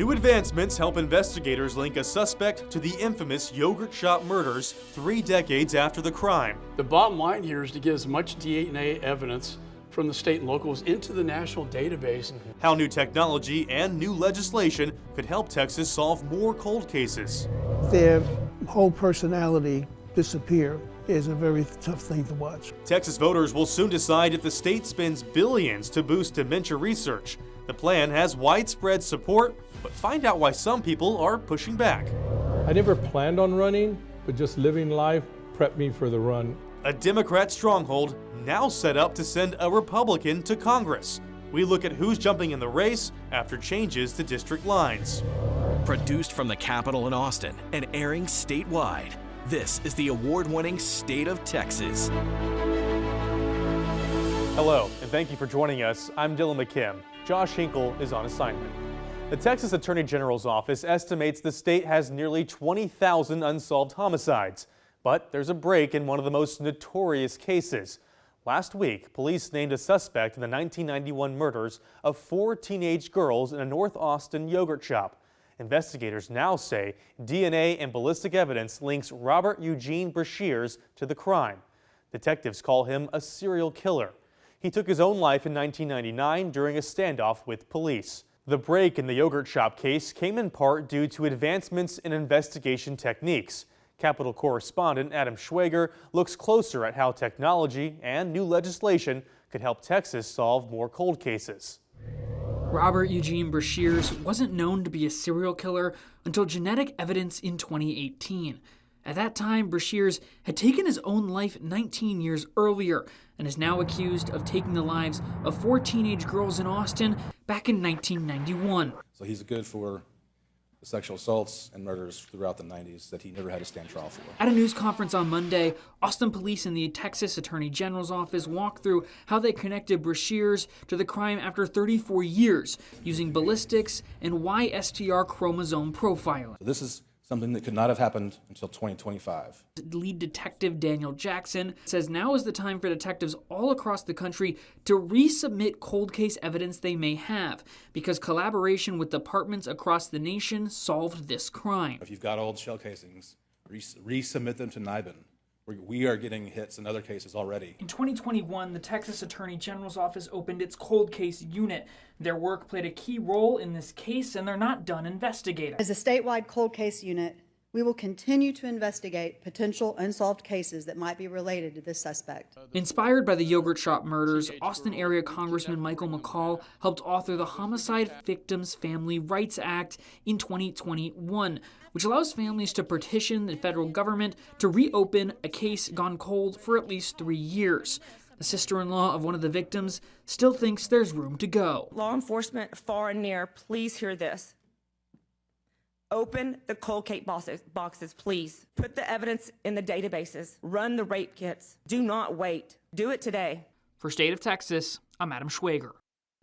New advancements help investigators link a suspect to the infamous yogurt shop murders 3 decades after the crime. The bottom line here is to get as much DNA evidence from the state and locals into the national database. How new technology and new legislation could help Texas solve more cold cases. Their whole personality disappear is a very tough thing to watch. Texas voters will soon decide if the state spends billions to boost dementia research. The plan has widespread support, but find out why some people are pushing back. I never planned on running, but just living life prepped me for the run. A Democrat stronghold now set up to send a Republican to Congress. We look at who's jumping in the race after changes to district lines. Produced from the Capitol in Austin and airing statewide, this is the award-winning State of Texas. Hello, and thank you for joining us. I'm Dylan McKim. Josh Hinkle is on assignment. The Texas Attorney General's office estimates the state has nearly 20,000 unsolved homicides. But there's a break in one of the most notorious cases. Last week, police named a suspect in the 1991 murders of 4 teenage girls in a North Austin yogurt shop. Investigators now say DNA and ballistic evidence links Robert Eugene Brashears to the crime. Detectives call him a serial killer. He took his own life in 1999 during a standoff with police. The break in the yogurt shop case came in part due to advancements in investigation techniques. Capitol correspondent Adam Schwager looks closer at how technology and new legislation could help Texas solve more cold cases. Robert Eugene Brashears wasn't known to be a serial killer until genetic evidence in 2018. At that time, Brashears had taken his own life 19 years earlier and is now accused of taking the lives of 4 teenage girls in Austin back in 1991. So he's good for the sexual assaults and murders throughout the 90s that he never had to stand trial for. At a news conference on Monday, Austin police and the Texas Attorney General's office walked through how they connected Brashears to the crime after 34 years using ballistics and YSTR chromosome profiling. So this is something that could not have happened until 2025. Lead detective Daniel Jackson says now is the time for detectives all across the country to resubmit cold case evidence they may have, because collaboration with departments across the nation solved this crime. If you've got old shell casings, resubmit them to NIBIN. We are getting hits in other cases already. In 2021, the Texas Attorney General's office opened its cold case unit. Their work played a key role in this case, and they're not done investigating. As a statewide cold case unit, we will continue to investigate potential unsolved cases that might be related to this suspect. Inspired by the yogurt shop murders, Austin area Congressman Michael McCaul helped author the Homicide Victims Family Rights Act in 2021, which allows families to petition the federal government to reopen a case gone cold for at least 3 years. The sister-in-law of one of the victims still thinks there's room to go. Law enforcement far and near, please hear this. Open the cold case boxes, please. Put the evidence in the databases. Run the rape kits. Do not wait. Do it today. For State of Texas, I'm Adam Schwager.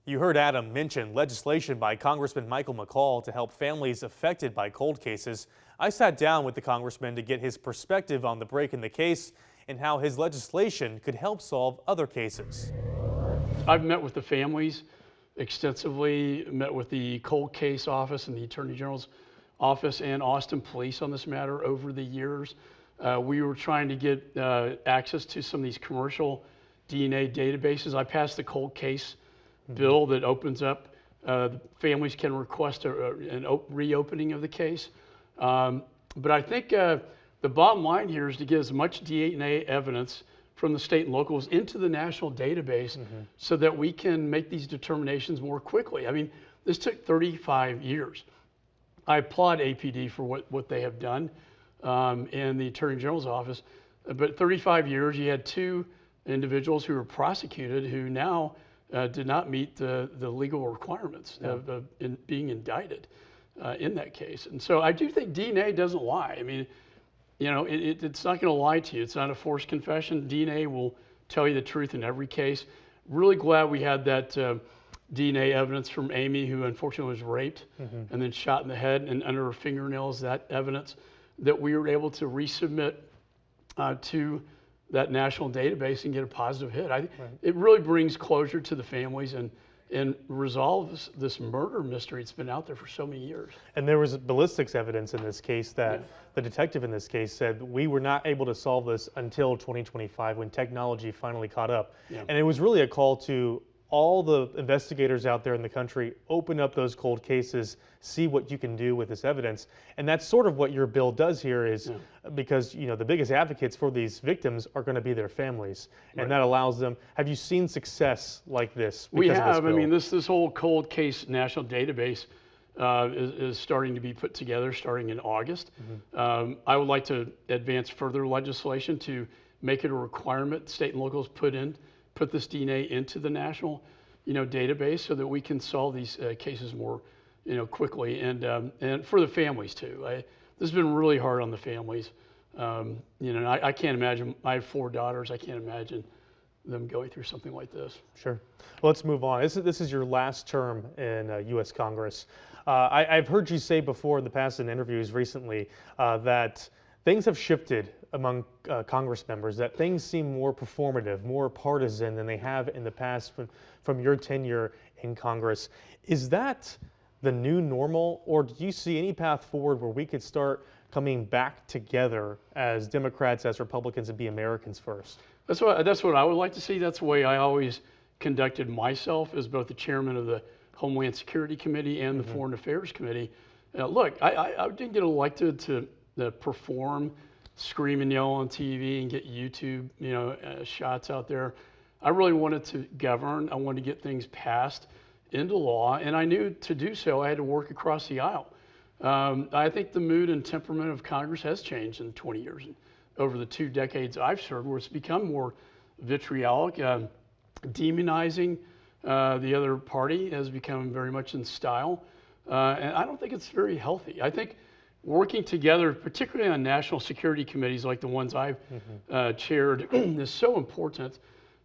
You heard Adam mention legislation by Congressman Michael McCaul to help families affected by cold cases. I sat down with the congressman to get his perspective on the break in the case and how his legislation could help solve other cases. I've met with the families extensively, met with the cold case office and the Attorney General's office and Austin Police on this matter over the years. We were trying to get access to some of these commercial DNA databases. I passed the cold case bill that opens up, families can request a reopening of the case. But I think the bottom line here is to get as much DNA evidence from the state and locals into the national database so that we can make these determinations more quickly. I mean, this took 35 years. I applaud APD for what they have done and the Attorney General's office. But 35 years, you had 2 individuals who were prosecuted who now did not meet the legal requirements of being indicted in that case. And so I do think DNA doesn't lie. I mean, you know, it's not going to lie to you. It's not a forced confession. DNA will tell you the truth in every case. Really glad we had that DNA evidence from Amy, who unfortunately was raped and then shot in the head, and under her fingernails, that evidence that we were able to resubmit to that national database and get a positive hit. It really brings closure to the families, and and resolve this murder mystery. It's been out there for so many years. And there was ballistics evidence in this case that the detective in this case said we were not able to solve this until 2025 when technology finally caught up. And it was really a call to all the investigators out there in the country, open up those cold cases, see what you can do with this evidence. And that's sort of what your bill does here is because, you know, the biggest advocates for these victims are going to be their families. And that allows them. Have you seen success like this? We have. I mean, this whole cold case national database is starting to be put together starting in August. I would like to advance further legislation to make it a requirement state and locals put this DNA into the national, database so that we can solve these cases more, quickly and for the families too. This has been really hard on the families. And I can't imagine. I have 4 daughters. I can't imagine them going through something like this. Sure. Well, let's move on. This is your last term in U.S. Congress. I've heard you say before in the past in interviews recently that things have shifted among Congress members, that things seem more performative, more partisan than they have in the past from your tenure in Congress. Is that the new normal, or do you see any path forward where we could start coming back together as Democrats, as Republicans, and be Americans first? That's what I would like to see. That's the way I always conducted myself as both the chairman of the Homeland Security Committee and the Foreign Affairs Committee. Look, I didn't get elected to perform, scream and yell on TV and get YouTube, shots out there. I really wanted to govern. I wanted to get things passed into law, and I knew to do so I had to work across the aisle. I think the mood and temperament of Congress has changed in 20 years. Over the 2 decades I've served, where it's become more vitriolic, demonizing the other party has become very much in style, and I don't think it's very healthy. I think working together, particularly on national security committees like the ones I've chaired, is so important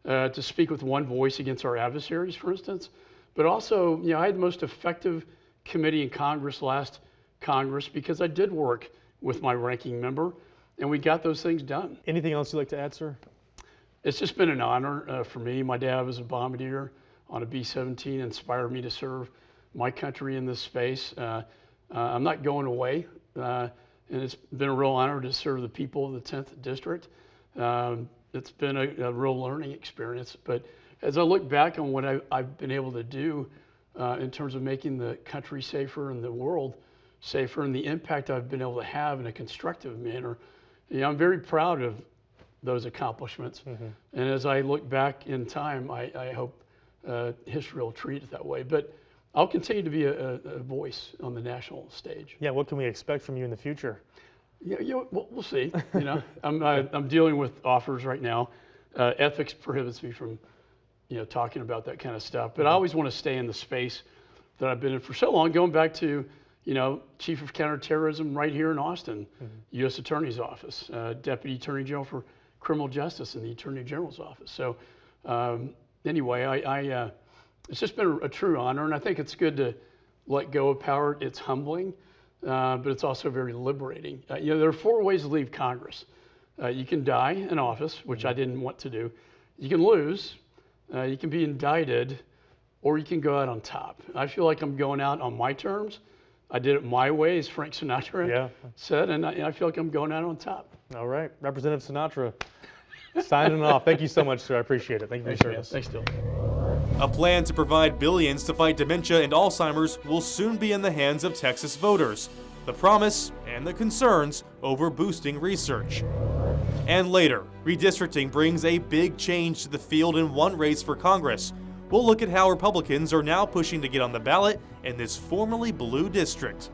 to speak with one voice against our adversaries, for instance. But also, I had the most effective committee in Congress last Congress because I did work with my ranking member, and we got those things done. Anything else you'd like to add, sir? It's just been an honor for me. My dad was a bombardier on a B-17, inspired me to serve my country in this space. I'm not going away, and it's been a real honor to serve the people of the 10th District. It's been a real learning experience, but as I look back on what I've been able to do in terms of making the country safer and the world safer and the impact I've been able to have in a constructive manner, I'm very proud of those accomplishments. And as I look back in time, I hope history will treat it that way. But I'll continue to be a voice on the national stage. Yeah, what can we expect from you in the future? We'll see. I'm dealing with offers right now. Ethics prohibits me from talking about that kind of stuff. But I always want to stay in the space that I've been in for so long, going back to, Chief of Counterterrorism right here in Austin, U.S. Attorney's Office, Deputy Attorney General for Criminal Justice in the Attorney General's Office. So anyway, it's just been a true honor, and I think it's good to let go of power. It's humbling, but it's also very liberating. There are 4 ways to leave Congress. You can die in office, which I didn't want to do. You can lose. You can be indicted, or you can go out on top. I feel like I'm going out on my terms. I did it my way, as Frank Sinatra said, and I feel like I'm going out on top. All right, Representative Sinatra, signing off. Thank you so much, sir. I appreciate it. Thank you for your service. Thanks, Dylan. A plan to provide billions to fight dementia and Alzheimer's will soon be in the hands of Texas voters. The promise and the concerns over boosting research. And later, redistricting brings a big change to the field in one race for Congress. We'll look at how Republicans are now pushing to get on the ballot in this formerly blue district.